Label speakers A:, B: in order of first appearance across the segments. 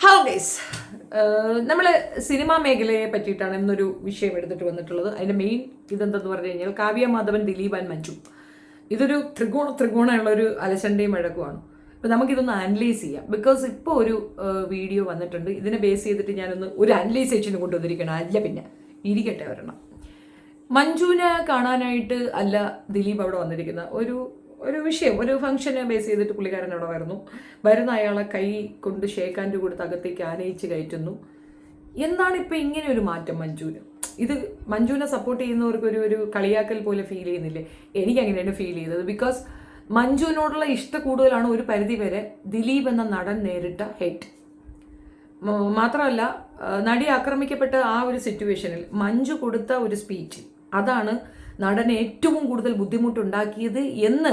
A: Hello guys, നമ്മൾ cinema മേഖലയെ പറ്റിയിട്ടാണ് ഇന്നൊരു വിഷയം എടുത്തിട്ട് വന്നിട്ടുള്ളത്. അതിൻ്റെ മെയിൻ ഇതെന്തെന്ന് പറഞ്ഞു കഴിഞ്ഞാൽ കാവ്യ മാധവൻ, ദിലീപ് ആൻഡ് മഞ്ജു. ഇതൊരു ത്രികോണമുള്ളൊരു അലസണ്ടയും വഴക്കുമാണ്. അപ്പോൾ നമുക്കിതൊന്ന് അനലൈസ് ചെയ്യാം. ബിക്കോസ് ഇപ്പോൾ ഒരു വീഡിയോ വന്നിട്ടുണ്ട്. ഇതിനെ ബേസ് ചെയ്തിട്ട് ഞാനൊന്ന് ഒരു അനലൈസേഷന് കൊണ്ടുവന്നിരിക്കണം. അല്ല പിന്നെ ഇരിക്കട്ടെ വരണം. മഞ്ജുവിനെ കാണാനായിട്ട് അല്ല ദിലീപ് അവിടെ വന്നിരിക്കുന്ന ഒരു വിഷയം, ഒരു ഫംഗ്ഷനെ ബേസ് ചെയ്തിട്ട് പുള്ളിക്കാരൻ അവിടെ വരുന്ന അയാളെ കൈ കൊണ്ട് ഷേക്ക് ഹാൻഡ് കൊടുത്ത് അകത്തേക്ക് ആനയിച്ച് കയറ്റുന്നു. എന്താണ് ഇപ്പം ഇങ്ങനെ ഒരു മാറ്റം മഞ്ജുവിന്? ഇത് മഞ്ജുവിനെ സപ്പോർട്ട് ചെയ്യുന്നവർക്ക് ഒരു കളിയാക്കൽ പോലെ ഫീൽ ചെയ്യുന്നില്ലേ? എനിക്ക് അങ്ങനെയാണ് ഫീൽ ചെയ്തത്. ബിക്കോസ് മഞ്ജുവിനോടുള്ള ഇഷ്ടം കൂടുതലാണ് ഒരു പരിധി വരെ ദിലീപ് എന്ന നടൻ നേരിട്ട ഹേറ്റ്. മാത്രമല്ല, നടി ആക്രമിക്കപ്പെട്ട ആ ഒരു സിറ്റുവേഷനിൽ മഞ്ജു കൊടുത്ത ഒരു സ്പീച്ച്, അതാണ് നടന് ഏറ്റവും കൂടുതൽ ബുദ്ധിമുട്ടുണ്ടാക്കിയത് എന്ന്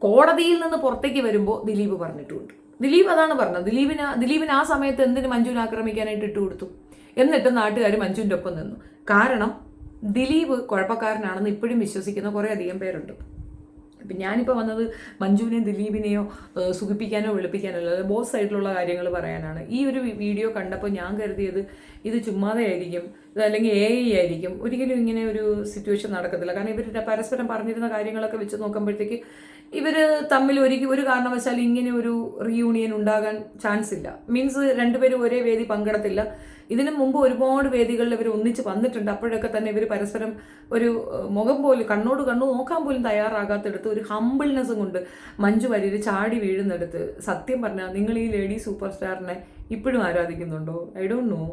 A: കോടതിയിൽ നിന്ന് പുറത്തേക്ക് വരുമ്പോൾ ദിലീപ് പറഞ്ഞിട്ടുമുണ്ട്. ദിലീപ് അതാണ് പറഞ്ഞത്. ദിലീപിന് ആ സമയത്ത് എന്തിന് മഞ്ജുവിനെ ആക്രമിക്കാനായിട്ട് ഇട്ടുകൊടുത്തു? എന്നിട്ട് നാട്ടുകാർ മഞ്ജുവിൻ്റെ ഒപ്പം നിന്നു. കാരണം ദിലീപ് കുഴപ്പക്കാരനാണെന്ന് ഇപ്പോഴും വിശ്വസിക്കുന്ന കുറേ അധികം പേരുണ്ട്. ഇപ്പം ഞാനിപ്പോൾ വന്നത് മഞ്ജുവിനെയോ ദിലീപിനെയോ സുഖിപ്പിക്കാനോ വെളുപ്പിക്കാനോ അല്ല, ബോത്ത് സൈഡിലുള്ള കാര്യങ്ങൾ പറയാനാണ്. ഈ ഒരു വീഡിയോ കണ്ടപ്പോൾ ഞാൻ കരുതിയത് ഇത് ചുമ്മാതെ ആയിരിക്കും, അല്ലെങ്കിൽ AI ആയിരിക്കും. ഒരിക്കലും ഇങ്ങനെ ഒരു സിറ്റുവേഷൻ നടക്കത്തില്ല. കാരണം ഇവർ പരസ്പരം പറഞ്ഞിരുന്ന കാര്യങ്ങളൊക്കെ വെച്ച് നോക്കുമ്പോഴത്തേക്ക് ഇവർ തമ്മിൽ ഒരു കാരണവശാൽ ഇങ്ങനെ ഒരു റീയൂണിയൻ ഉണ്ടാകാൻ ചാൻസ് ഇല്ല. മീൻസ് രണ്ടുപേരും ഒരേ വേദി പങ്കെടുത്തില്ല. ഇതിനു മുമ്പ് ഒരുപാട് വേദികളിൽ ഇവർ ഒന്നിച്ച് വന്നിട്ടുണ്ട്. അപ്പോഴൊക്കെ തന്നെ ഇവർ പരസ്പരം ഒരു മുഖം പോലും കണ്ണോട് കണ്ണു നോക്കാൻ പോലും തയ്യാറാകാത്തെടുത്ത് ഒരു ഹമ്പിൾനെസ്സും കൊണ്ട് മഞ്ജു വാര്യർ ചാടി വീഴുന്നെടുത്ത്, സത്യം പറഞ്ഞാൽ നിങ്ങൾ ഈ ലേഡി സൂപ്പർ സ്റ്റാറിനെ ഇപ്പോഴും ആരാധിക്കുന്നുണ്ടോ? I don't know.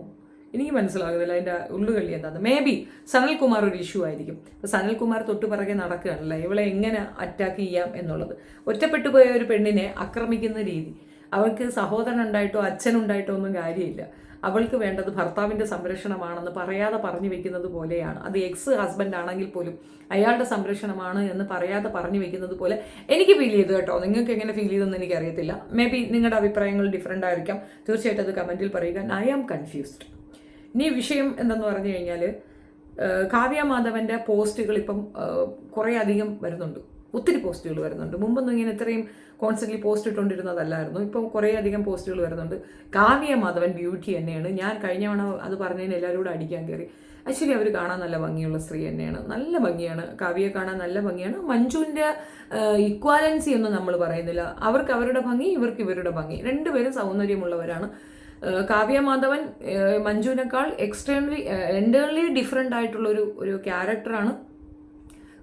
A: എനിക്ക് മനസ്സിലാകുന്നില്ല അതിൻ്റെ ഉള്ളുകളി എന്താന്ന്. മേ ബി സനൽകുമാർ ഒരു ഇഷ്യൂ ആയിരിക്കും. സനൽകുമാർ തൊട്ട് പിറകെ നടക്കുകയാണല്ലോ ഇവളെ എങ്ങനെ അറ്റാക്ക് ചെയ്യാം എന്നുള്ളത്. ഒറ്റപ്പെട്ടു പോയ ഒരു പെണ്ണിനെ ആക്രമിക്കുന്ന രീതി, അവൾക്ക് സഹോദരൻ ഉണ്ടായിട്ടോ അച്ഛനുണ്ടായിട്ടോ ഒന്നും കാര്യമില്ല. അവൾക്ക് വേണ്ടത് ഭർത്താവിൻ്റെ സംരക്ഷണമാണെന്ന് പറയാതെ പറഞ്ഞു വെക്കുന്നത് പോലെയാണ്. അത് എക്സ് ഹസ്ബൻഡ് ആണെങ്കിൽ പോലും അയാളുടെ സംരക്ഷണമാണ് എന്ന് പറയാതെ പറഞ്ഞു വെക്കുന്നത് പോലെ എനിക്ക് ഫീൽ ചെയ്തു കേട്ടോ. നിങ്ങൾക്ക് എങ്ങനെ ഫീൽ ചെയ്തെന്ന് എനിക്കറിയത്തില്ല. മേ ബി നിങ്ങളുടെ അഭിപ്രായങ്ങൾ ഡിഫറെൻ്റ് ആയിരിക്കാം. തീർച്ചയായിട്ടും അത് കമൻറ്റിൽ പറയുക. I am confused. ഇനി വിഷയം എന്തെന്ന് പറഞ്ഞു കഴിഞ്ഞാൽ, കാവ്യ മാധവൻ്റെ പോസ്റ്റുകൾ ഇപ്പം കുറേ അധികം വരുന്നുണ്ട്. ഒത്തിരി പോസ്റ്റുകൾ വരുന്നുണ്ട്. മുമ്പൊന്നും ഇങ്ങനെ ഇത്രയും കോൺസ്റ്റൻ്റ്ലി പോസ്റ്റ് ഇട്ടുകൊണ്ടിരുന്നതല്ലായിരുന്നു. ഇപ്പം കുറേ അധികം പോസ്റ്റുകൾ വരുന്നുണ്ട്. കാവ്യ മാധവൻ ബ്യൂട്ടി തന്നെയാണ്. ഞാൻ കഴിഞ്ഞ തവണ അത് പറഞ്ഞതിന് എല്ലാവരും കൂടെ അടിക്കാൻ കയറി. ആക്ച്വലി അവർ കാണാൻ നല്ല ഭംഗിയുള്ള സ്ത്രീ തന്നെയാണ്. നല്ല ഭംഗിയാണ്. കാവ്യയെ കാണാൻ നല്ല ഭംഗിയാണ്. മഞ്ജുവിൻ്റെ ഇക്വാലൻസി ഒന്നും നമ്മൾ പറയുന്നില്ല. അവർക്ക് അവരുടെ ഭംഗി, ഇവർക്ക് ഇവരുടെ ഭംഗി. രണ്ടുപേരും സൗന്ദര്യമുള്ളവരാണ്. കാവ്യ മാധവൻ മഞ്ജുവിനേക്കാൾ എൻ്റേർലി ഡിഫറെൻ്റ് ആയിട്ടുള്ള ഒരു ക്യാരക്ടറാണ്.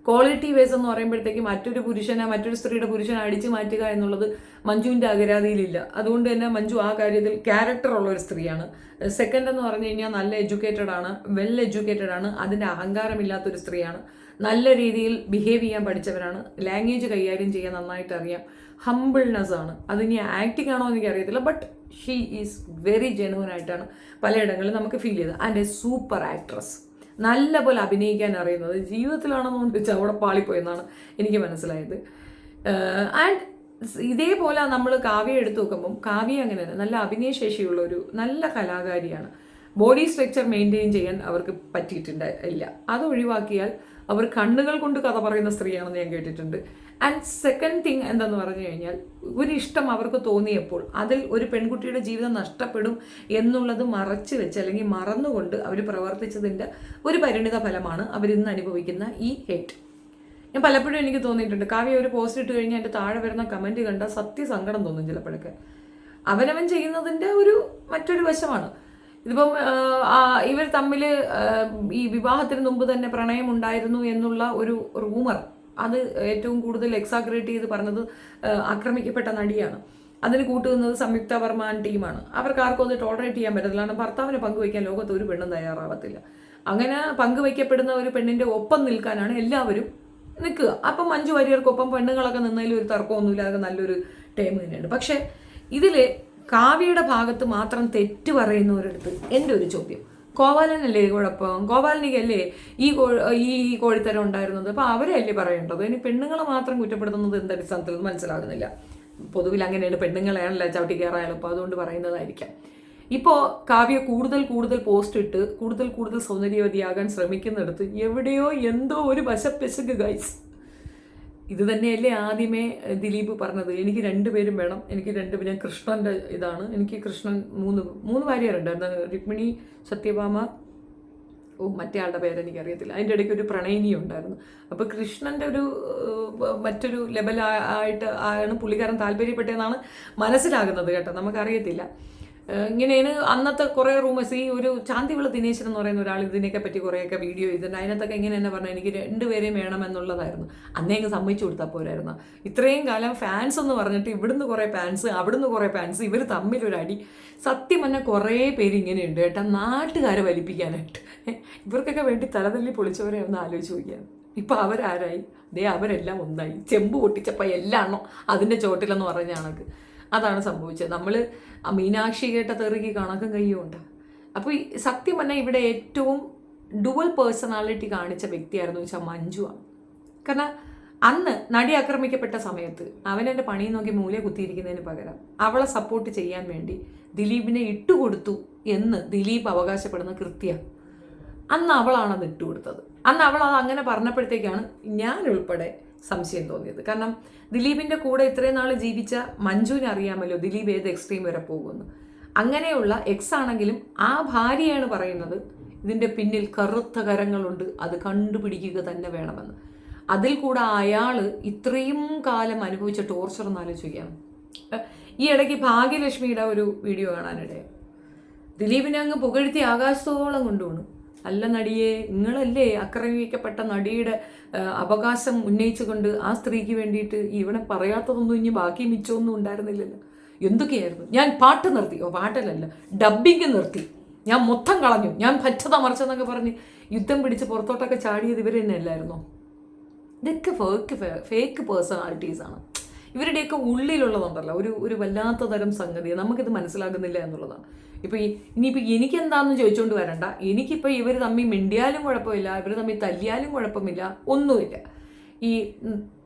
A: ക്വാളിറ്റി വേസ് എന്ന് പറയുമ്പോഴത്തേക്ക് മറ്റൊരു സ്ത്രീയുടെ പുരുഷനെ അടിച്ചു മാറ്റുക എന്നുള്ളത് മഞ്ജുവിൻ്റെ അകരാതിയിലില്ല. അതുകൊണ്ട് തന്നെ മഞ്ജു ആ കാര്യത്തിൽ ക്യാരക്ടർ ഉള്ള ഒരു സ്ത്രീയാണ്. സെക്കൻഡ് എന്ന് പറഞ്ഞു കഴിഞ്ഞാൽ നല്ല എഡ്യൂക്കേറ്റഡ് ആണ്, വെൽ എഡ്യൂക്കേറ്റഡ് ആണ്. അതിൻ്റെ അഹങ്കാരമില്ലാത്തൊരു സ്ത്രീയാണ്. നല്ല രീതിയിൽ ബിഹേവ് ചെയ്യാൻ പഠിച്ചവരാണ്. ലാംഗ്വേജ് കൈകാര്യം ചെയ്യാൻ നന്നായിട്ട് അറിയാം. ഹംബിൾനെസ് ആണ്. അതിനി ആക്ടിങ് ആണോ എന്ന് എനിക്കറിയത്തില്ല. But she is very genuine ആയിട്ടാണ് പലയിടങ്ങളിലും നമുക്ക് ഫീൽ ചെയ്തത്. And A super actress. നല്ല പോലെ അഭിനയിക്കാൻ അറിയുന്നത്. ജീവിതത്തിലാണെന്ന് വെച്ചാൽ അവിടെ പാളിപ്പോയെന്നാണ് എനിക്ക് മനസ്സിലായത്. ആൻഡ് ഇതേപോലെ നമ്മൾ കാവ്യ എടുത്തു നോക്കുമ്പം കാവ്യ അങ്ങനെ തന്നെ നല്ല അഭിനയശേഷിയുള്ള ഒരു നല്ല കലാകാരിയാണ്. ബോഡി സ്ട്രക്ചർ മെയിൻറ്റെയിൻ ചെയ്യാൻ അവർക്ക് പറ്റിയിട്ടില്ല. അത് ഒഴിവാക്കിയാൽ അവർ കണ്ണുകൾ കൊണ്ട് കഥ പറയുന്ന സ്ത്രീയാണെന്ന് ഞാൻ കേട്ടിട്ടുണ്ട്. ആൻഡ് സെക്കൻഡ് തിങ് എന്താന്ന് പറഞ്ഞു കഴിഞ്ഞാൽ, ഒരു ഇഷ്ടം അവർക്ക് തോന്നിയപ്പോൾ അതിൽ ഒരു പെൺകുട്ടിയുടെ ജീവിതം നഷ്ടപ്പെടും എന്നുള്ളത് മറച്ചു വെച്ച് അല്ലെങ്കിൽ മറന്നുകൊണ്ട് അവർ പ്രവർത്തിച്ചതിൻ്റെ ഒരു പരിണിത ഫലമാണ് അവരിന്ന് അനുഭവിക്കുന്ന ഈ ഹേറ്റ്. ഞാൻ പലപ്പോഴും എനിക്ക് തോന്നിയിട്ടുണ്ട്, കാവ്യ ഒരു പോസ്റ്റ് ഇട്ട് കഴിഞ്ഞാൽ എൻ്റെ താഴെ വരുന്ന കമൻറ്റ് കണ്ടാൽ സത്യസങ്കടം തോന്നും ചിലപ്പോഴൊക്കെ. അവനവൻ ചെയ്യുന്നതിൻ്റെ മറ്റൊരു വശമാണ്. ഇതിപ്പം ഇവർ തമ്മിൽ ഈ വിവാഹത്തിന് മുമ്പ് തന്നെ പ്രണയം ഉണ്ടായിരുന്നു എന്നുള്ള ഒരു റൂമർ, അത് ഏറ്റവും കൂടുതൽ എക്സാഗ്രേറ്റ് ചെയ്ത് പറഞ്ഞത് ആക്രമിക്കപ്പെട്ട നടിയാണ്. അതിന് കൂട്ടുന്നത് സംയുക്ത വർമ്മ ടീമാണ്. അവർക്ക് ആർക്കും അത് ടോളറേറ്റ് ചെയ്യാൻ പറ്റത്തില്ല. കാരണം ഭർത്താവിനെ പങ്കുവയ്ക്കാൻ ലോകത്ത് ഒരു പെണ്ണും തയ്യാറാവത്തില്ല. അങ്ങനെ പങ്കുവയ്ക്കപ്പെടുന്ന ഒരു പെണ്ണിൻ്റെ ഒപ്പം നിൽക്കാനാണ് എല്ലാവരും നിൽക്കുക. അപ്പം മഞ്ജു വാര്യർക്കൊപ്പം പെണ്ണുങ്ങളൊക്കെ നിന്നതിൽ ഒരു തർക്കമൊന്നുമില്ല. അത് നല്ലൊരു ടൈം തന്നെയാണ്. പക്ഷേ ഇതിൽ കാവ്യയുടെ ഭാഗത്ത് മാത്രം തെറ്റ് പറയുന്നവരടുത്ത് എൻ്റെ ഒരു ചോദ്യം, കോവാലനല്ലേ കുഴപ്പം? കോവാലനിക്കല്ലേ ഈ കോഴിത്തരം ഉണ്ടായിരുന്നത്? അപ്പോൾ അവരല്ലേ പറയേണ്ടത്? ഇനി പെണ്ണുങ്ങളെ മാത്രം കുറ്റപ്പെടുത്തുന്നത് എന്തടിസ്ഥാനത്തിൽ മനസ്സിലാകുന്നില്ല. പൊതുവിൽ അങ്ങനെയാണ്, പെണ്ണുങ്ങളെയാണല്ലോ ചവിട്ടി കയറായാലും. അപ്പോൾ അതുകൊണ്ട് പറയുന്നതായിരിക്കാം. ഇപ്പോൾ കാവ്യ കൂടുതൽ പോസ്റ്റ് ഇട്ട് കൂടുതൽ സൗന്ദര്യവതിയാകാൻ ശ്രമിക്കുന്നിടത്ത് എവിടെയോ എന്തോ ഒരു വശപ്പെശക് ഗൈസ്. ഇത് തന്നെയല്ലേ ആദ്യമേ ദിലീപ് പറഞ്ഞത്, എനിക്ക് രണ്ടുപേരും വേണം, എനിക്ക് രണ്ടുപേരും, കൃഷ്ണൻ്റെ ഇതാണ്, എനിക്ക് കൃഷ്ണൻ മൂന്ന് ഭാര്യരുണ്ട്, രുക്മിണി, സത്യഭാമ, മറ്റേ ആളുടെ പേരെനിക്കറിയത്തില്ല, അതിൻ്റെ ഇടയ്ക്ക് ഒരു പ്രണയിനി ഉണ്ടായിരുന്നു. അപ്പോൾ കൃഷ്ണൻ്റെ ഒരു മറ്റൊരു ലെവലായിട്ട് ആണ് പുള്ളിക്കാരൻ താല്പര്യപ്പെട്ടതെന്നാണ് മനസ്സിലാകുന്നത് കേട്ടോ, നമുക്കറിയത്തില്ല. ഇങ്ങനെയാണ് അന്നത്തെ കുറേ റൂമേഴ്സ്. ഈ ഒരു ചാന്തിവിള ദിനേശൻ എന്ന് പറയുന്ന ഒരാൾ ഇതിനെയൊക്കെ പറ്റി കുറേയൊക്കെ വീഡിയോ ചെയ്തിട്ടുണ്ട്. അതിനകത്തൊക്കെ ഇങ്ങനെ തന്നെ പറഞ്ഞാൽ എനിക്ക് രണ്ടുപേരെയും വേണമെന്നുള്ളതായിരുന്നു. അന്നേ അങ്ങ് സമ്മതിച്ചു കൊടുത്താൽ പോരായിരുന്നു. ഇത്രയും കാലം ഫാൻസ് എന്ന് പറഞ്ഞിട്ട് ഇവിടുന്ന് കുറേ ഫാൻസ്, അവിടുന്ന് കുറേ ഫാൻസ്, ഇവർ തമ്മിലൊരടി. സത്യം പറഞ്ഞാൽ കുറേ പേര് ഇങ്ങനെയുണ്ട് കേട്ടോ, നാട്ടുകാരെ വലിപ്പിക്കാനായിട്ട്. ഇവർക്കൊക്കെ വേണ്ടി തലതല്ലി പൊളിച്ചവരെ ഒന്ന് ആലോചിച്ച് നോക്കിയാണ്. ഇപ്പം അവരാരായി? അവരെല്ലാം ഒന്നായി. ചെമ്പ് പൊട്ടിച്ചപ്പോൾ എല്ലാം എണ്ണോ അതിൻ്റെ ചോട്ടിലെന്ന് പറഞ്ഞ കണക്ക് അതാണ് സംഭവിച്ചത്. നമ്മൾ മീനാക്ഷി കേട്ട തെറുകി കണക്കും കയ്യുമുണ്ട്. അപ്പോൾ ഈ സത്യം പറഞ്ഞാൽ ഇവിടെ ഏറ്റവും ഡുവൽ പേഴ്സണാലിറ്റി കാണിച്ച വ്യക്തിയായിരുന്നു വെച്ചാൽ മഞ്ജുവാണ്. കാരണം അന്ന് നടി ആക്രമിക്കപ്പെട്ട സമയത്ത് അവനെൻ്റെ പണി നോക്കി മൂല കുത്തിയിരിക്കുന്നതിന് പകരം അവളെ സപ്പോർട്ട് ചെയ്യാൻ വേണ്ടി ദിലീപിനെ ഇട്ടുകൊടുത്തു എന്ന് ദിലീപ് അവകാശപ്പെടുന്ന കൃത്യ. അന്ന് അവളാണത് ഇട്ടുകൊടുത്തത്. അന്ന് അവൾ അത് അങ്ങനെ പറഞ്ഞപ്പോഴത്തേക്കാണ് ഞാൻ ഉൾപ്പെടെ സംശയം തോന്നിയത്. കാരണം ദിലീപിൻ്റെ കൂടെ ഇത്രയും നാൾ ജീവിച്ച മഞ്ജുവിനെ അറിയാമല്ലോ ദിലീപ് ഏത് എക്സ്ട്രീം വരെ പോകുന്നു. അങ്ങനെയുള്ള എക്സ് ആണെങ്കിലും ആ ഭാര്യയാണ് പറയുന്നത് ഇതിൻ്റെ പിന്നിൽ കറുത്ത കരങ്ങളുണ്ട്, അത് കണ്ടുപിടിക്കുക തന്നെ വേണമെന്ന്. അതിൽ കൂടെ അയാൾ ഇത്രയും കാലം അനുഭവിച്ച ടോർച്ചർ എന്ന് ആലോചിക്കുകയാണ്. ഈ ഇടയ്ക്ക് ഭാഗ്യലക്ഷ്മിയുടെ ഒരു വീഡിയോ കാണാനിടയായി. ദിലീപിനെ അങ്ങ് പുകഴ്ത്തി ആകാശത്തോളം കൊണ്ടുപോകണം. അല്ല നടിയെ, നിങ്ങളല്ലേ ആക്രമിക്കപ്പെട്ട നടിയുടെ അവകാശം ഉന്നയിച്ചുകൊണ്ട് ആ സ്ത്രീക്ക് വേണ്ടിയിട്ട് ഇവിടെ പറയാത്തതൊന്നും ഇനി ബാക്കി മിച്ചമൊന്നും ഉണ്ടായിരുന്നില്ലല്ലോ. എന്തൊക്കെയായിരുന്നു? ഞാൻ പാട്ട് നിർത്തി, പാട്ടല്ലല്ല ഡബ്ബിങ് നിർത്തി, ഞാൻ മൊത്തം കളഞ്ഞു, ഞാൻ പറ്റത മറിച്ചെന്നൊക്കെ പറഞ്ഞ് യുദ്ധം പിടിച്ച് പുറത്തോട്ടൊക്കെ ചാടിയത് ഇവർ തന്നെ അല്ലായിരുന്നോ? ഇതൊക്കെ ഫേക്ക് പേഴ്സണാലിറ്റീസാണ്. ഇവരുടെയൊക്കെ ഉള്ളിലുള്ളതുണ്ടല്ലോ ഒരു വല്ലാത്ത തരം സംഗതി, നമുക്കിത് മനസ്സിലാകുന്നില്ല എന്നുള്ളതാണ്. ഇപ്പോൾ ഇനിയിപ്പോൾ എനിക്കെന്താണെന്ന് ചോദിച്ചുകൊണ്ട് വരണ്ട. എനിക്കിപ്പോൾ ഇവർ തമ്മിൽ മിണ്ടിയാലും കുഴപ്പമില്ല, ഇവർ തമ്മിൽ തല്ലിയാലും കുഴപ്പമില്ല, ഒന്നുമില്ല. ഈ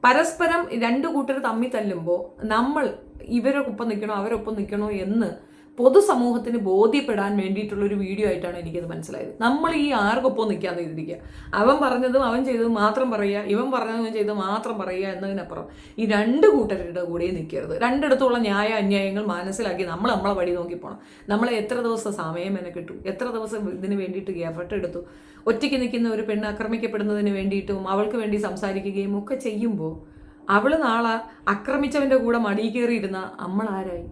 A: പരസ്പരം രണ്ടു കൂട്ടർ തമ്മിൽ തല്ലുമ്പോൾ നമ്മൾ ഇവരൊപ്പം നിൽക്കണോ അവരൊപ്പം നിൽക്കണോ എന്ന് പൊതുസമൂഹത്തിന് ബോധ്യപ്പെടാൻ വേണ്ടിയിട്ടുള്ളൊരു വീഡിയോ ആയിട്ടാണ് എനിക്കത് മനസ്സിലായത്. നമ്മൾ ഈ ആർക്കൊപ്പം നിൽക്കാന്ന് ചെയ്തിരിക്കുക, അവൻ പറഞ്ഞതും അവൻ ചെയ്തതും മാത്രം പറയുക, ഇവൻ പറഞ്ഞതും ചെയ്തത് മാത്രം പറയുക എന്നതിനപ്പുറം ഈ രണ്ട് കൂട്ടരുടെ കൂടെ നിൽക്കരുത്. രണ്ടിടത്തുള്ള ന്യായ അന്യായങ്ങൾ മനസ്സിലാക്കി നമ്മളെ വഴി നോക്കിപ്പോണം. നമ്മളെ എത്ര ദിവസം സമയം കിട്ടും, എത്ര ദിവസം ഇതിന് വേണ്ടിയിട്ട് എഫർട്ട് എടുത്തു. ഒറ്റയ്ക്ക് നിൽക്കുന്ന ഒരു പെണ്ണ് ആക്രമിക്കപ്പെടുന്നതിന് വേണ്ടിയിട്ടും അവൾക്ക് വേണ്ടി സംസാരിക്കുകയും ഒക്കെ ചെയ്യുമ്പോൾ അവൾ നാളെ ആക്രമിച്ചവൻ്റെ കൂടെ മടി കയറിയിരുന്ന നമ്മളാരായി?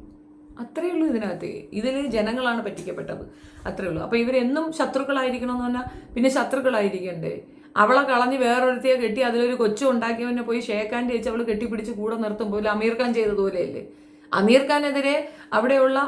A: അത്രയേ ഉള്ളൂ ഇതിനകത്ത്. ഇതിൽ ജനങ്ങളാണ് പറ്റിക്കപ്പെട്ടത്, അത്രയേ ഉള്ളൂ. അപ്പോൾ ഇവരെന്നും ശത്രുക്കളായിരിക്കണം എന്ന് പറഞ്ഞാൽ പിന്നെ ശത്രുക്കളായിരിക്കണ്ടേ? അവളെ കളഞ്ഞ് വേറൊരുത്തിയെ കെട്ടി അതിലൊരു കൊച്ചു ഉണ്ടാക്കിയവനെ പോയി ഷേഖാൻ ചേച്ചി അവൾ കെട്ടിപ്പിടിച്ച് കൂടെ നിർത്തുമ്പോൾ അമീർ ഖാൻ ചെയ്തതുപോലെയല്ലേ? അമീർ ഖാനെതിരെ അവിടെയുള്ള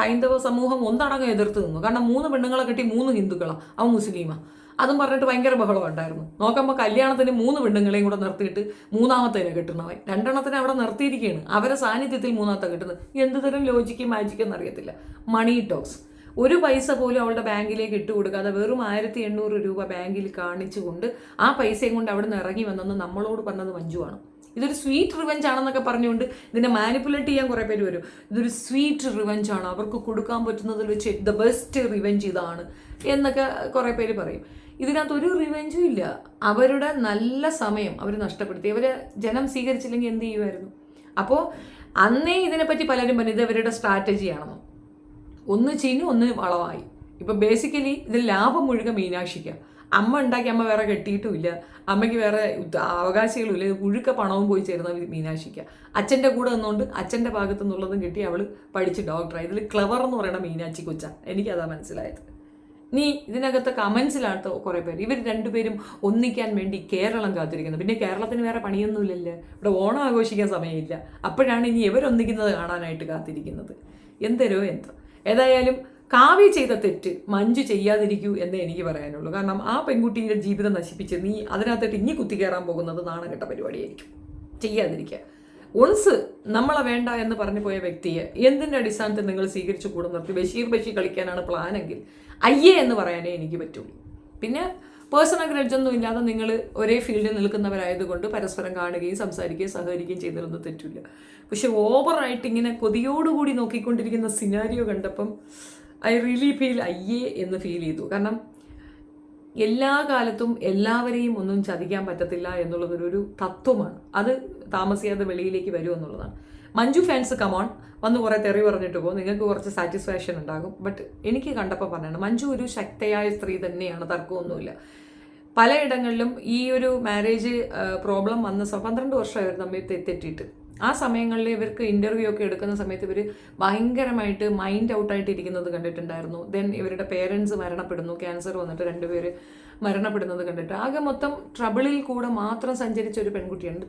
A: ഹൈന്ദവ സമൂഹം ഒന്നടങ്കം എതിർത്ത് നിന്നു. കാരണം 3 പെണ്ണുങ്ങളെ കെട്ടി 3 ഹിന്ദുക്കളാണ്, അവൻ മുസ്ലിമാ. അതും പറഞ്ഞിട്ട് ഭയങ്കര ബഹളം ഉണ്ടായിരുന്നു. നോക്കുമ്പോൾ കല്യാണത്തിന് 3 പെണ്ണുങ്ങളെയും കൂടെ നിർത്തിയിട്ട് 3ാമത്തേനെ കെട്ടുന്നവൻ 2 അവിടെ നിർത്തിയിരിക്കുകയാണ്. അവരെ സാന്നിധ്യത്തിൽ 3ാമത്തെ കിട്ടുന്നത് എന്ത് തരം ലോജിക്കും മാജിക്കും എന്നറിയത്തില്ല. മണി ടോക്സ്. ഒരു പൈസ പോലും അവളുടെ ബാങ്കിലേക്ക് ഇട്ട് കൊടുക്കാതെ വെറും 1800 രൂപ ബാങ്കിൽ കാണിച്ചുകൊണ്ട് ആ പൈസയും കൊണ്ട് അവിടെ നിന്ന് ഇറങ്ങി വന്നെന്ന് നമ്മളോട് പറഞ്ഞത് മഞ്ജുവാണ്. ഇതൊരു സ്വീറ്റ് റിവെഞ്ച് ആണെന്നൊക്കെ പറഞ്ഞുകൊണ്ട് ഇതിനെ മാനിപ്പുലേറ്റ് ചെയ്യാൻ കുറേ പേര് വരും. ഇതൊരു സ്വീറ്റ് റിവെഞ്ച് ആണ്, അവർക്ക് കൊടുക്കാൻ പറ്റുന്നതിൽ വെച്ച് ദ ബെസ്റ്റ് റിവെഞ്ച് ഇതാണ് എന്നൊക്കെ കുറേ പേര് പറയും. ഇതിനകത്ത് ഒരു റിവെഞ്ചും ഇല്ല. അവരുടെ നല്ല സമയം അവർ നഷ്ടപ്പെടുത്തി. അവരെ ജനം സ്വീകരിച്ചില്ലെങ്കിൽ എന്ത് ചെയ്യുമായിരുന്നു? അപ്പോൾ അന്നേ ഇതിനെപ്പറ്റി പലരും പറഞ്ഞു ഇത് അവരുടെ സ്ട്രാറ്റജിയാണെന്ന്. ഒന്ന് ചീഞ്ഞു ഒന്ന് വളമായി. ഇപ്പം ബേസിക്കലി ഇതിൽ ലാഭം മുഴുവൻ മീനാക്ഷിക്കാം. അമ്മ ഉണ്ടാക്കി, അമ്മ വേറെ കെട്ടിയിട്ടുമില്ല, അമ്മയ്ക്ക് വേറെ അവകാശികളുമില്ല, ഇത് മുഴുക്ക പണവും പോയി ചേരുന്ന മീനാക്ഷിക്ക. അച്ഛൻ്റെ കൂടെ നിന്നുകൊണ്ട് അച്ഛൻ്റെ ഭാഗത്തു നിന്നുള്ളതും കിട്ടി അവൾ പഠിച്ച് ഡോക്ടറായി. ഇതിൽ ക്ലവർ എന്ന് പറയുന്ന മീനാക്ഷി കൊച്ച. എനിക്കതാ മനസ്സിലായത്. നീ ഇതിനകത്ത് കമൻസിലാണ് കുറേ പേര് ഇവർ രണ്ടുപേരും ഒന്നിക്കാൻ വേണ്ടി കേരളം കാത്തിരിക്കുന്നത്. പിന്നെ കേരളത്തിന് വേറെ പണിയൊന്നുമില്ലല്ലോ, ഇവിടെ ഓണം ആഘോഷിക്കാൻ സമയമില്ല. അപ്പോഴാണ് ഇനി ഇവരൊന്നിക്കുന്നത് കാണാനായിട്ട് കാത്തിരിക്കുന്നത്. എന്തരോ എന്തോ. ഏതായാലും കാവ്യ ചെയ്ത തെറ്റ് മഞ്ജു ചെയ്യാതിരിക്കൂ എന്നേ എനിക്ക് പറയാനുള്ളൂ. കാരണം ആ പെൺകുട്ടിയുടെ ജീവിതം നശിപ്പിച്ച് നീ അതിനകത്തിട്ട് ഇനി കുത്തിക്കയറാൻ പോകുന്നത് നാണംകെട്ട പരിപാടിയായിരിക്കും. ചെയ്യാതിരിക്കുക. ഒൺസ് നമ്മളെ വേണ്ട എന്ന് പറഞ്ഞു പോയ വ്യക്തിയെ എന്തിൻ്റെ അടിസ്ഥാനത്തിൽ നിങ്ങൾ സ്വീകരിച്ചു കൂടെ നിർത്തി ബഷീർ കളിക്കാനാണ് പ്ലാനെങ്കിൽ അയ്യേ എന്ന് പറയാനേ എനിക്ക് പറ്റുള്ളൂ. പിന്നെ പേഴ്സണൽ ഗ്രഡ്ജൊന്നും ഇല്ലാതെ നിങ്ങൾ ഒരേ ഫീൽഡിൽ നിൽക്കുന്നവരായതുകൊണ്ട് പരസ്പരം കാണുകയും സംസാരിക്കുകയും സഹകരിക്കുകയും ചെയ്തിരുന്നത് തെറ്റില്ല. പക്ഷെ ഓവറായിട്ട് ഇങ്ങനെ കൊതിയോടുകൂടി നോക്കിക്കൊണ്ടിരിക്കുന്ന സിനാരിയോ കണ്ടപ്പം ഐ റിയലി ഫീൽ അയ്യേ എന്ന് ഫീൽ ചെയ്തു. കാരണം എല്ലാ കാലത്തും എല്ലാവരെയും ഒന്നും ചതിക്കാൻ പറ്റത്തില്ല എന്നുള്ളതൊരു തത്വമാണ്. അത് താമസിയാതെ വെളിയിലേക്ക് വരുമെന്നുള്ളതാണ്. മഞ്ജു ഫാൻസ് കമോൺ, വന്ന് കുറേ തെറി പറഞ്ഞിട്ട് പോകും, നിങ്ങൾക്ക് കുറച്ച് സാറ്റിസ്ഫാക്ഷൻ ഉണ്ടാകും. ബട്ട് എനിക്ക് കണ്ടപ്പോൾ പറഞ്ഞാണ്, മഞ്ജു ഒരു ശക്തയായ സ്ത്രീ തന്നെയാണ്, തർക്കമൊന്നുമില്ല. പലയിടങ്ങളിലും ഈ ഒരു മാരേജ് പ്രോബ്ലം വന്ന 12 വർഷമായിരുന്നു തമ്മിൽ തെറ്റിയിട്ട്. ആ സമയങ്ങളിൽ ഇവർക്ക് ഇൻ്റർവ്യൂ ഒക്കെ എടുക്കുന്ന സമയത്ത് ഇവർ ഭയങ്കരമായിട്ട് മൈൻഡ് ഔട്ടായിട്ട് ഇരിക്കുന്നത് കണ്ടിട്ടുണ്ടായിരുന്നു. ദെൻ ഇവരുടെ പേരൻസ് മരണപ്പെടുന്നു, ക്യാൻസർ വന്നിട്ട് 2 പേര് മരണപ്പെടുന്നത് കണ്ടിട്ട് ആകെ മൊത്തം ട്രബിളിൽ കൂടെ മാത്രം സഞ്ചരിച്ച ഒരു പെൺകുട്ടിയാണ്.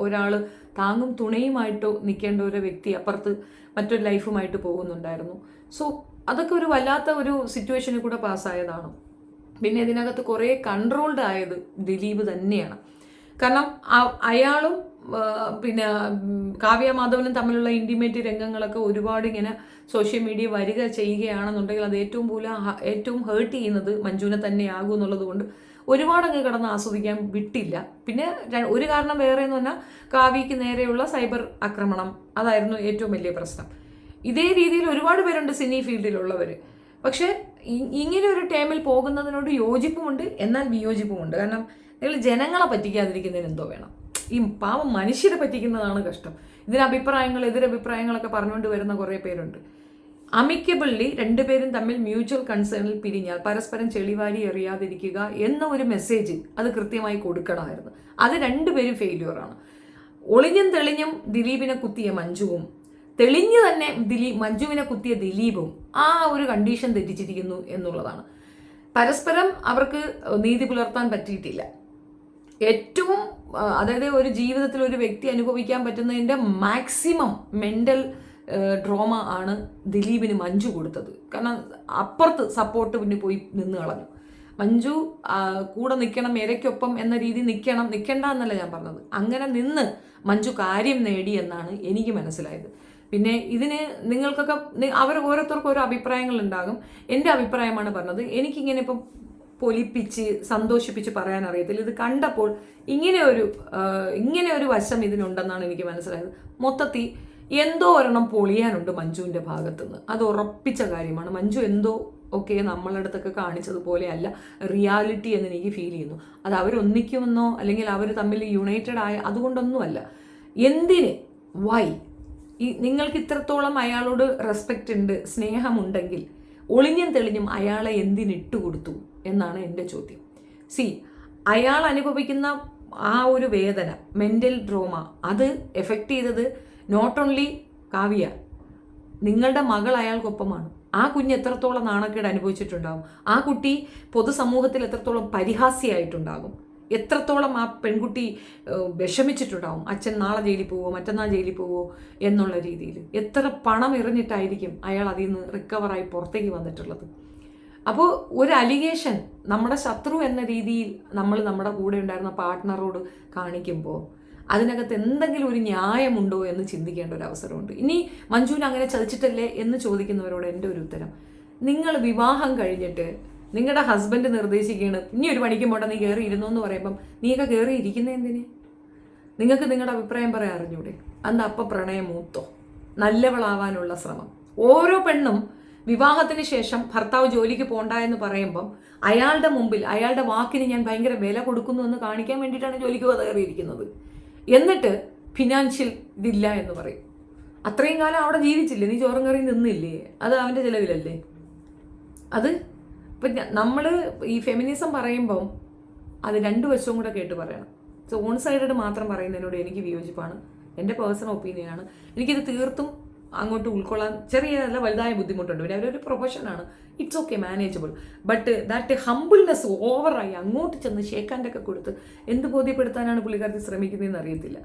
A: ഒരാൾ താങ്ങും തുണയുമായിട്ടോ നിൽക്കേണ്ട ഒരു വ്യക്തി അപ്പുറത്ത് മറ്റൊരു ലൈഫുമായിട്ട് പോകുന്നുണ്ടായിരുന്നു. സോ അതൊക്കെ ഒരു വല്ലാത്ത ഒരു സിറ്റുവേഷനിൽ കൂടെ പാസ്സായതാണ്. പിന്നെ ഇതിനകത്ത് കുറേ കൺട്രോൾഡ് ആയത് ദിലീപ് തന്നെയാണ്. കാരണം അയാളും പിന്നെ കാവ്യ മാധവനും തമ്മിലുള്ള ഇൻറ്റിമേറ്റ് രംഗങ്ങളൊക്കെ ഒരുപാട് ഇങ്ങനെ സോഷ്യൽ മീഡിയ വരിക ചെയ്യുകയാണെന്നുണ്ടെങ്കിൽ അത് ഏറ്റവും ഹേർട്ട് ചെയ്യുന്നത് മഞ്ജുവിനെ തന്നെയാകും എന്നുള്ളത് കൊണ്ട് ഒരുപാട് അങ്ങ് കിടന്ന് ആസ്വദിക്കാൻ വിട്ടില്ല. പിന്നെ ഒരു കാരണം വേറെ എന്ന് പറഞ്ഞാൽ കാവ്യയ്ക്ക് നേരെയുള്ള സൈബർ ആക്രമണം, അതായിരുന്നു ഏറ്റവും വലിയ പ്രശ്നം. ഇതേ രീതിയിൽ ഒരുപാട് പേരുണ്ട് സിനി ഫീൽഡിലുള്ളവർ. പക്ഷേ ഇങ്ങനെ ഒരു ടൈമിൽ പോകുന്നതിനോട് യോജിപ്പുമുണ്ട്, എന്നാൽ വിയോജിപ്പുമുണ്ട്. കാരണം നിങ്ങൾ ജനങ്ങളെ പറ്റിക്കാതിരിക്കുന്നതിന് എന്തോ വേണം. ഈ പാവം മനുഷ്യരെ പറ്റിക്കുന്നതാണ് കഷ്ടം. എതിരഭിപ്രായങ്ങളൊക്കെ പറഞ്ഞുകൊണ്ട് വരുന്ന കുറേ പേരുണ്ട്. അമിക്കബിളി 2 പേരും തമ്മിൽ മ്യൂച്വൽ കൺസേണിൽ പിരിഞ്ഞാൽ പരസ്പരം ചെളിവാരി എറിയാതിരിക്കുക എന്ന ഒരു മെസ്സേജ് അത് കൃത്യമായി കൊടുക്കണമായിരുന്നു. അത് 2 പേരും ഫെയില്യൂറാണ്. ഒളിഞ്ഞും തെളിഞ്ഞും ദിലീപിനെ കുത്തിയ മഞ്ജുവും തെളിഞ്ഞു തന്നെ മഞ്ജുവിനെ കുത്തിയ ദിലീപും ആ ഒരു കണ്ടീഷൻ തെറ്റിച്ചിരിക്കുന്നു എന്നുള്ളതാണ്. പരസ്പരം അവർക്ക് നീതി പുലർത്താൻ പറ്റിയിട്ടില്ല. ഏറ്റവും അതായത് ഒരു ജീവിതത്തിൽ ഒരു വ്യക്തി അനുഭവിക്കാൻ പറ്റുന്നതിൻ്റെ മാക്സിമം മെൻ്റൽ ഡ്രോമ ആണ് ദിലീപിന് മഞ്ജു കൊടുത്തത്. കാരണം അപ്പുറത്ത് സപ്പോർട്ട് പിന്നെ പോയി നിന്ന് കളഞ്ഞു. മഞ്ജു കൂടെ നിൽക്കണം, ഇരയ്ക്കൊപ്പം എന്ന രീതി നിൽക്കണ്ട എന്നല്ല ഞാൻ പറഞ്ഞത്. അങ്ങനെ നിന്ന് മഞ്ജു കാര്യം നേടി എന്നാണ് എനിക്ക് മനസ്സിലായത്. പിന്നെ ഇതിന് നിങ്ങൾക്കൊക്കെ ഓരോരുത്തർക്കും ഓരോ അഭിപ്രായങ്ങളുണ്ടാകും. എൻ്റെ അഭിപ്രായമാണ് പറഞ്ഞത്. എനിക്കിങ്ങനെ ഇപ്പം പൊലിപ്പിച്ച് സന്തോഷിപ്പിച്ച് പറയാൻ അറിയത്തില്ല. ഇത് കണ്ടപ്പോൾ ഇങ്ങനെ ഒരു വശം ഇതിനുണ്ടെന്നാണ് എനിക്ക് മനസ്സിലായത്. മൊത്തത്തിൽ എന്തോ ഒരെണ്ണം പൊളിയാനുണ്ട് മഞ്ജുവിൻ്റെ ഭാഗത്തുനിന്ന്, അത് ഉറപ്പിച്ച കാര്യമാണ്. മഞ്ജു എന്തോ നമ്മളുടെ അടുത്തൊക്കെ കാണിച്ചതുപോലെ അല്ല റിയാലിറ്റി എന്ന് എനിക്ക് ഫീൽ ചെയ്യുന്നു. അത് അവരൊന്നിക്കുമെന്നോ അല്ലെങ്കിൽ അവർ തമ്മിൽ യുണൈറ്റഡ് ആയ അതുകൊണ്ടൊന്നുമല്ല. എന്തിന്, വൈ? നിങ്ങൾക്ക് ഇത്രത്തോളം അയാളോട് റെസ്പെക്റ്റ് ഉണ്ട്, സ്നേഹമുണ്ടെങ്കിൽ ഒളിഞ്ഞും തെളിഞ്ഞും അയാളെ എന്തിനിട്ട് കൊടുത്തു എന്നാണ് എൻ്റെ ചോദ്യം. അയാൾ അനുഭവിക്കുന്ന ആ ഒരു വേദന, മെൻ്റൽ ഡ്രോമ, അത് എഫക്റ്റ് ചെയ്തത് നോട്ട് ഓൺലി കാവ്യ, നിങ്ങളുടെ മകൾ അയാൾക്കൊപ്പമാണ്. ആ കുഞ്ഞ് എത്രത്തോളം നാണക്കേട് അനുഭവിച്ചിട്ടുണ്ടാകും, ആ കുട്ടി പൊതുസമൂഹത്തിൽ എത്രത്തോളം പരിഹാസ്യമായിട്ടുണ്ടാകും, എത്രത്തോളം ആ പെൺകുട്ടി വിഷമിച്ചിട്ടുണ്ടാവും. അച്ഛൻ നാളെ ജയിലിൽ പോവോ, മറ്റന്നാൾ ജയിലിൽ പോവോ എന്നുള്ള രീതിയിൽ എത്ര പണം എറിഞ്ഞിട്ടായിരിക്കും അയാൾ അതിൽ നിന്ന് റിക്കവറായി പുറത്തേക്ക് വന്നിട്ടുള്ളത്. അപ്പോൾ ഒരു അലിഗേഷൻ നമ്മുടെ ശത്രു എന്ന രീതിയിൽ നമ്മൾ നമ്മുടെ കൂടെ ഉണ്ടായിരുന്ന പാർട്ട്ണറോട് കാണിക്കുമ്പോൾ അതിനകത്ത് എന്തെങ്കിലും ഒരു ന്യായമുണ്ടോ എന്ന് ചിന്തിക്കേണ്ട ഒരു അവസരമുണ്ട്. ഇനി മഞ്ജുവിനെ അങ്ങനെ ചതിച്ചിട്ടല്ലേ എന്ന് ചോദിക്കുന്നവരോട് എൻ്റെ ഒരു ഉത്തരം, നിങ്ങൾ വിവാഹം കഴിഞ്ഞിട്ട് നിങ്ങളുടെ ഹസ്ബൻഡ് നിർദ്ദേശിക്കുകയാണ് ഇനി ഒരു പണിക്കും പോട്ടെ നീ കയറി ഇരുന്നു എന്ന് പറയുമ്പം നീയൊക്കെ കയറി ഇരിക്കുന്നത് എന്തിന്? നിങ്ങൾക്ക് നിങ്ങളുടെ അഭിപ്രായം പറയാൻ അറിഞ്ഞൂടെ? അന്ന് അപ്പം പ്രണയം മൂത്തോ? നല്ലവളാവാനുള്ള ശ്രമം. ഓരോ പെണ്ണും വിവാഹത്തിന് ശേഷം ഭർത്താവ് ജോലിക്ക് പോണ്ട എന്ന് പറയുമ്പം അയാളുടെ മുമ്പിൽ അയാളുടെ വാക്കിന് ഞാൻ ഭയങ്കര വില കൊടുക്കുന്നു എന്ന് കാണിക്കാൻ വേണ്ടിയിട്ടാണ് ജോലിക്ക് കയറിയിരിക്കുന്നത്. എന്നിട്ട് ഫിനാൻഷ്യൽ ഇതില്ല എന്ന് പറയും. അത്രയും കാലം അവിടെ ജീവിച്ചില്ലേ, നീ ചോറും കറി നിന്നില്ലേ, അത് അവൻ്റെ ചിലവിലല്ലേ? അത് ഇപ്പം നമ്മൾ ഈ ഫെമിനിസം പറയുമ്പം അത് 2 വശവും കൂടെ കേട്ട് പറയണം. സോ ഓൺ സൈഡഡ് മാത്രം പറയുന്നതിനോട് എനിക്ക് വിയോജിപ്പാണ്. എൻ്റെ പേഴ്സണൽ ഒപ്പീനിയനാണ്. എനിക്കിത് തീർത്തും അങ്ങോട്ട് ഉൾക്കൊള്ളാൻ ചെറിയ വലുതായ ബുദ്ധിമുട്ടുണ്ട്. പിന്നെ അവരൊരു പ്രൊഫഷനാണ്, it's okay, manageable. But that humbleness ഓവറായി അങ്ങോട്ട് ചെന്ന് ഷേക്ക് ഒക്കെ കൊടുത്ത് എന്ത് ബോധ്യപ്പെടുത്താനാണ് പുള്ളിക്കാരത്തി ശ്രമിക്കുന്നതെന്ന് അറിയത്തില്ല.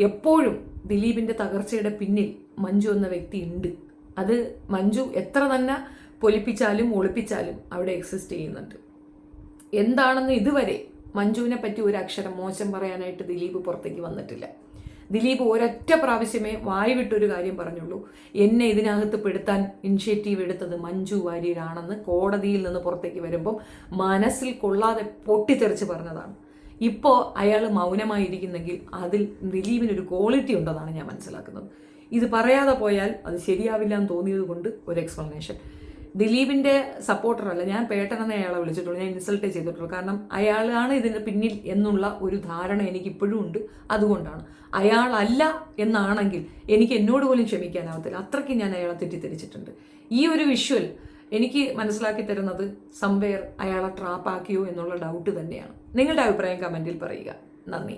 A: എപ്പോഴും ദിലീപിൻ്റെ തകർച്ചയുടെ പിന്നിൽ മഞ്ജു എന്ന വ്യക്തി ഉണ്ട്. അത് മഞ്ജു എത്ര തന്നെ പൊലിപ്പിച്ചാലും ഒളിപ്പിച്ചാലും അവിടെ എക്സിസ്റ്റ് ചെയ്യുന്നുണ്ട്. എന്താണെന്ന് ഇതുവരെ മഞ്ജുവിനെ പറ്റി ഒരു അക്ഷരം മോശം പറയാനായിട്ട് ദിലീപ് പുറത്തേക്ക് വന്നിട്ടില്ല. ദിലീപ് ഒരൊറ്റ പ്രാവശ്യമേ വായി വിട്ടൊരു കാര്യം പറഞ്ഞുള്ളൂ, എന്നെ ഇതിനകത്ത് പെടുത്താൻ ഇനിഷ്യേറ്റീവ് എടുത്തത് മഞ്ജു വാര്യരാണെന്ന് കോടതിയിൽ നിന്ന് പുറത്തേക്ക് വരുമ്പം മനസ്സിൽ കൊള്ളാതെ പൊട്ടിത്തെറിച്ച് പറഞ്ഞതാണ്. ഇപ്പോൾ അയാൾ മൗനമായിരിക്കുന്നെങ്കിൽ അതിൽ ദിലീപിനൊരു ക്വാളിറ്റി ഉണ്ടെന്നാണ് ഞാൻ മനസ്സിലാക്കുന്നത്. ഇത് പറയാതെ പോയാൽ അത് ശരിയാവില്ല എന്ന് തോന്നിയത് കൊണ്ട് ഒരു എക്സ്പ്ലനേഷൻ. ദിലീപിൻ്റെ സപ്പോർട്ടറല്ല, ഞാൻ പേട്ടനെന്ന് അയാളെ വിളിച്ചിട്ടുള്ളൂ, ഞാൻ ഇൻസൾട്ടേ ചെയ്തിട്ടുള്ളൂ. കാരണം അയാളാണ് ഇതിന് പിന്നിൽ എന്നുള്ള ഒരു ധാരണ എനിക്ക് ഇപ്പോഴും ഉണ്ട്. അതുകൊണ്ടാണ്. അയാളല്ല എന്നാണെങ്കിൽ എനിക്ക് എന്നോട് പോലും ക്ഷമിക്കാനാവത്തില്ല, അത്രയ്ക്ക് ഞാൻ അയാളെ തെറ്റിദ്ധരിച്ചിട്ടുണ്ട്. ഈ ഒരു വിഷ്വൽ എനിക്ക് മനസ്സിലാക്കി തരുന്നത് സംവെയർ അയാളെ ട്രാപ്പാക്കിയോ എന്നുള്ള ഡൗട്ട് തന്നെയാണ്. നിങ്ങളുടെ അഭിപ്രായം കമൻറ്റിൽ പറയുക. നന്ദി.